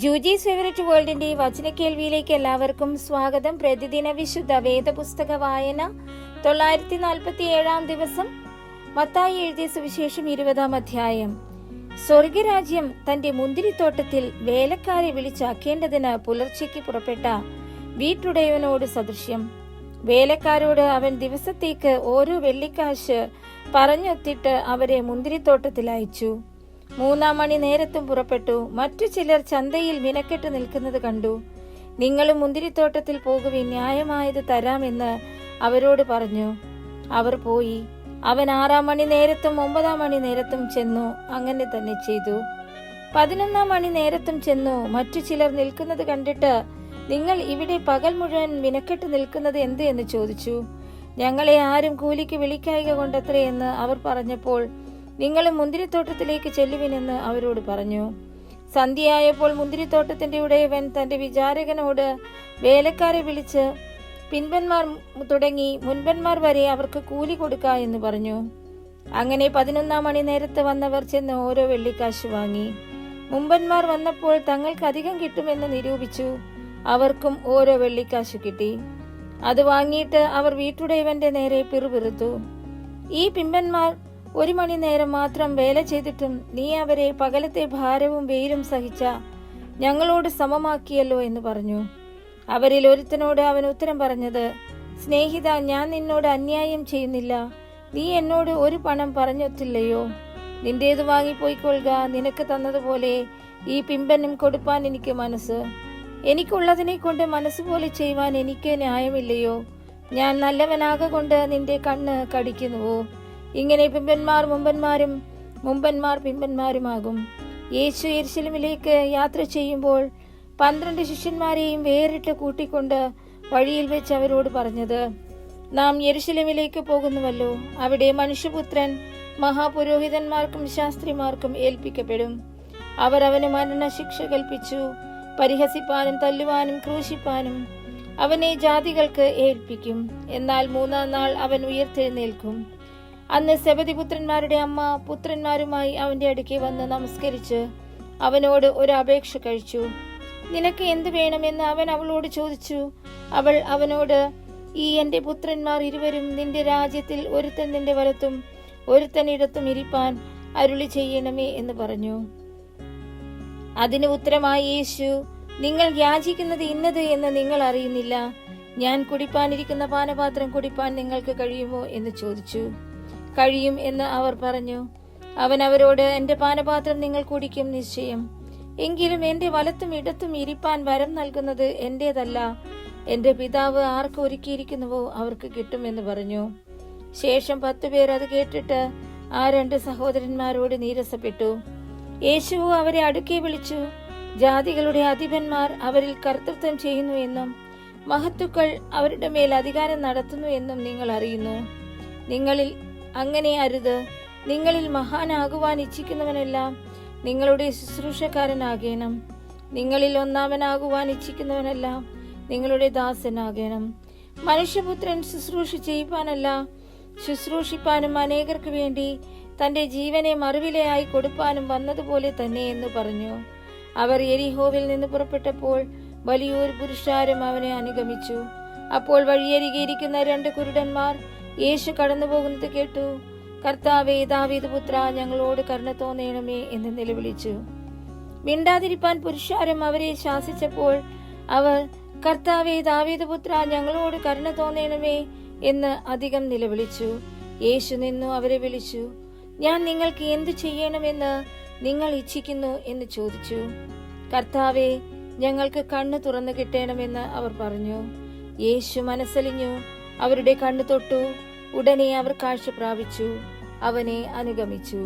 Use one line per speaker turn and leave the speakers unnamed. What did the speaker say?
ജൂജീസ് favourite വേൾഡിന്റെ വചനക്കേൾവിയിലേക്ക് എല്ലാവർക്കും സ്വാഗതം. പ്രതിദിന വിശുദ്ധ വേദപുസ്തക വായന 947 ദിവസം. മത്തായി എഴുതിയ സുവിശേഷം 20 അധ്യായം. സ്വർഗരാജ്യം തന്റെ മുന്തിരിത്തോട്ടത്തിൽ വേലക്കാരെ വിളിച്ചാക്കേണ്ടതിന് പുലർച്ചയ്ക്ക് പുറപ്പെട്ട വീട്ടുടയവനോട് സദൃശ്യം. വേലക്കാരോട് അവൻ ദിവസത്തേക്ക് ഓരോ വെള്ളിക്കാശ് പറഞ്ഞൊത്തിട്ട് അവരെ മുന്തിരിത്തോട്ടത്തിൽ അയച്ചു. 3 മണി നേരത്തും പുറപ്പെട്ടു. മറ്റു ചിലർ ചന്തയിൽ മിനക്കെട്ട് നിൽക്കുന്നത് കണ്ടു. നിങ്ങളും മുന്തിരിത്തോട്ടത്തിൽ പോകുവിൻ, ന്യായമായത് തരാമെന്ന് അവരോട് പറഞ്ഞു. അവർ പോയി. അവൻ 6 മണി നേരത്തും 9 മണി നേരത്തും ചെന്നു. അങ്ങനെ തന്നെ ചെയ്തു. 11 മണി നേരത്തും ചെന്നു. മറ്റു ചിലർ നിൽക്കുന്നത് കണ്ടിട്ട്, നിങ്ങൾ ഇവിടെ പകൽ മുഴുവൻ മിനക്കെട്ട് നിൽക്കുന്നത് എന്ത് എന്ന് ചോദിച്ചു. ഞങ്ങളെ ആരും കൂലിക്ക് വിളിക്കായിക കൊണ്ടത്രേ എന്ന് അവർ പറഞ്ഞപ്പോൾ, നിങ്ങളും മുന്തിരിത്തോട്ടത്തിലേക്ക് ചെല്ലുവിനെന്ന് അവരോട് പറഞ്ഞു. സന്ധ്യയായപ്പോൾ മുന്തിരിത്തോട്ടത്തിന്റെ ഉടയവൻ തന്റെ വിചാരകനോട് വേലക്കാരെ വിളിച്ച്, പിൻപന്മാർ തുടങ്ങി മുൻപന്മാർ വരെ അവർക്ക് കൂലി കൊടുക്ക എന്ന് പറഞ്ഞു. അങ്ങനെ 11 മണി നേരത്ത് വന്നവർ ചെന്ന് ഓരോ വെള്ളിക്കാശ് വാങ്ങി. മുമ്പന്മാർ വന്നപ്പോൾ തങ്ങൾക്ക് അധികം കിട്ടുമെന്ന് നിരൂപിച്ചു. അവർക്കും ഓരോ വെള്ളിക്കാശ് കിട്ടി. അത് വാങ്ങിയിട്ട് അവർ വീട്ടുടയവന്റെ നേരെ പിറുപിറുത്തു. ഈ പിമ്പന്മാർ 1 മണി നേരം മാത്രം വേല ചെയ്തിട്ടും നീ അവരെ പകലത്തെ ഭാരവും വെയിലും സഹിച്ച ഞങ്ങളോട് സമമാക്കിയല്ലോ എന്ന് പറഞ്ഞു. അവരിൽ ഒരുത്തനോട് അവൻ ഉത്തരം പറഞ്ഞത്, സ്നേഹിത, ഞാൻ നിന്നോട് അന്യായം ചെയ്യുന്നില്ല. നീ എന്നോട് 1 പണം പറഞ്ഞൊത്തില്ലയോ? നിന്റേത് വാങ്ങിപ്പോയിക്കൊള്ളുക. നിനക്ക് തന്നതുപോലെ ഈ പിമ്പനും കൊടുപ്പാൻ എനിക്ക് മനസ്സ്. എനിക്കുള്ളതിനെ കൊണ്ട് മനസ്സുപോലെ ചെയ്യുവാൻ എനിക്ക് ന്യായമില്ലയോ? ഞാൻ നല്ലവനാകൊണ്ട് നിന്റെ കണ്ണ് കടിക്കുന്നുവോ? ഇങ്ങനെ പിമ്പന്മാർ മുമ്പന്മാരും മുമ്പന്മാർ പിമ്പന്മാരുമാകും. യേശു യെരുശലേമിലേക്ക് യാത്ര ചെയ്യുമ്പോൾ 12 ശിഷ്യന്മാരെയും വേറിട്ട് കൂട്ടിക്കൊണ്ട് വഴിയിൽ വെച്ച് അവരോട് പറഞ്ഞത്, നാം യെരുശലേമിലേക്ക് പോകുന്നുവല്ലോ. അവിടെ മനുഷ്യപുത്രൻ മഹാപുരോഹിതന്മാർക്കും ശാസ്ത്രിമാർക്കും ഏൽപ്പിക്കപ്പെടും. അവർ അവന് മരണശിക്ഷ കൽപ്പിച്ചു. പരിഹസിപ്പാനും തല്ലുവാനും ക്രൂശിപ്പാനും അവനെ ജാതികൾക്ക് ഏൽപ്പിക്കും. എന്നാൽ 3-ാം നാൾ അവൻ ഉയർത്തെഴുന്നേൽക്കും. അന്ന് സെബദി പുത്രന്മാരുടെ അമ്മ പുത്രന്മാരുമായി അവന്റെ അടുക്കെ വന്ന് നമസ്കരിച്ച് അവനോട് ഒരു അപേക്ഷ കഴിച്ചു. നിനക്ക് എന്ത് വേണമെന്ന് അവൻ അവളോട് ചോദിച്ചു. അവൾ അവനോട്, ഈ എന്റെ പുത്രന്മാർ ഇരുവരും നിന്റെ രാജ്യത്തിൽ ഒരുത്തൻ നിന്റെ വലത്തും ഒരുത്തൻ ഇടത്തും ഇരിപ്പാൻ അരുളി ചെയ്യണമേ എന്ന് പറഞ്ഞു. അതിന് ഉത്തരമായി യേശു, നിങ്ങൾ യാചിക്കുന്നത് ഇന്നത് എന്ന് നിങ്ങൾ അറിയുന്നില്ല. ഞാൻ കുടിപ്പാനിരിക്കുന്ന പാനപാത്രം കുടിപ്പാൻ നിങ്ങൾക്ക് കഴിയുമോ എന്ന് ചോദിച്ചു. കഴിയും എന്ന് അവർ പറഞ്ഞു. അവൻ അവരോട്, എന്റെ പാനപാത്രം നിങ്ങൾ കുടിക്കും നിശ്ചയം. എങ്കിലും എന്റെ വലത്തും ഇടത്തും ഇരിപ്പാൻ വരം നൽകുന്നത് എന്റേതല്ല, എന്റെ പിതാവ് ആർക്ക് ഒരുക്കിയിരിക്കുന്നുവോ അവർക്ക് കിട്ടുമെന്ന് പറഞ്ഞു. ശേഷം 10 പേർ അത് കേട്ടിട്ട് ആ 2 സഹോദരന്മാരോട് നീരസപ്പെട്ടു. യേശു അവരെ അടുക്കെ വിളിച്ചു, ജാതികളുടെ അധിപന്മാർ അവരിൽ കർത്തൃത്വം ചെയ്യുന്നു എന്നും മഹത്തുക്കൾ അവരുടെ മേൽ അധികാരം നടത്തുന്നു എന്നും നിങ്ങൾ അറിയുന്നു. നിങ്ങളിൽ അങ്ങനെ അരുത്. നിങ്ങളിൽ മഹാനാകുവാൻ ഇച്ഛിക്കുന്നവനെല്ലാം നിങ്ങളുടെ ശുശ്രൂഷക്കാരനാകണം. നിങ്ങളിൽ ഒന്നാമനാകുവാൻ ഇച്ഛിക്കുന്നവനെല്ലാം നിങ്ങളുടെ ദാസനാകണം. മനുഷ്യപുത്രൻ ശുശ്രൂഷ ചെയ്യുവാനല്ല, ശുശ്രൂഷിപ്പാനും അനേകർക്ക് വേണ്ടി തന്റെ ജീവനെ മറുവിലയായി കൊടുപ്പാനും വന്നതുപോലെ തന്നെ എന്ന് പറഞ്ഞു. അവർ യെരിഹോവിൽ നിന്ന് പുറപ്പെട്ടപ്പോൾ വലിയൊരു പുരുഷാരം അവനെ അനുഗമിച്ചു. അപ്പോൾ വഴിയരികെയിരിക്കുന്ന 2 കുരുടന്മാർ യേശു കടന്നു പോകുന്നത് കേട്ടു. കർത്താവേ, ദാവീദ് പുത്ര, ഞങ്ങളോട് കരുണ തോന്നണമേ എന്ന് നിലവിളിച്ചു. മിണ്ടാതിരിപ്പാൻ പുരുഷാരം അവരെ ശാസിച്ചപ്പോൾ അവർ, കർത്താവേ, ദാവീദ് പുത്ര, ഞങ്ങളോട് കരുണ തോന്നണമേ എന്ന് അധികം നിലവിളിച്ചു. യേശു നിന്നു അവരെ വിളിച്ചു. ഞാൻ നിങ്ങൾക്ക് എന്തു ചെയ്യണമെന്ന് നിങ്ങൾ ഇച്ഛിക്കുന്നു എന്ന് ചോദിച്ചു. കർത്താവേ, ഞങ്ങൾക്ക് കണ്ണ് തുറന്നു കിട്ടണമെന്ന് അവർ പറഞ്ഞു. യേശു മനസ്സലിഞ്ഞു അവരുടെ കണ്ണു തൊട്ടു. ഉടനെ അവർ കാഴ്ച പ്രാപിച്ചു. അവനെ അനുഗമിച്ചു.